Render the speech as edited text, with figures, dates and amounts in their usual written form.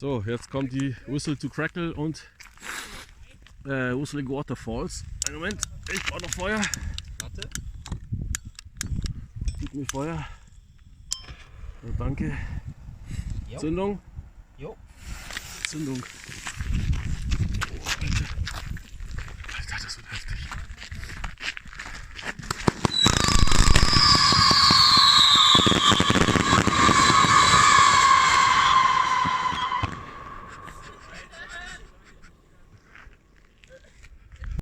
So, jetzt kommt die Whistle to Crackle und Whistling Waterfalls. Einen Moment, ich brauche noch Feuer. Warte. Gib mir Feuer. So, danke. Jo. Zündung. Jo. Zündung. Oh, Alter. Alter, das wird heiß.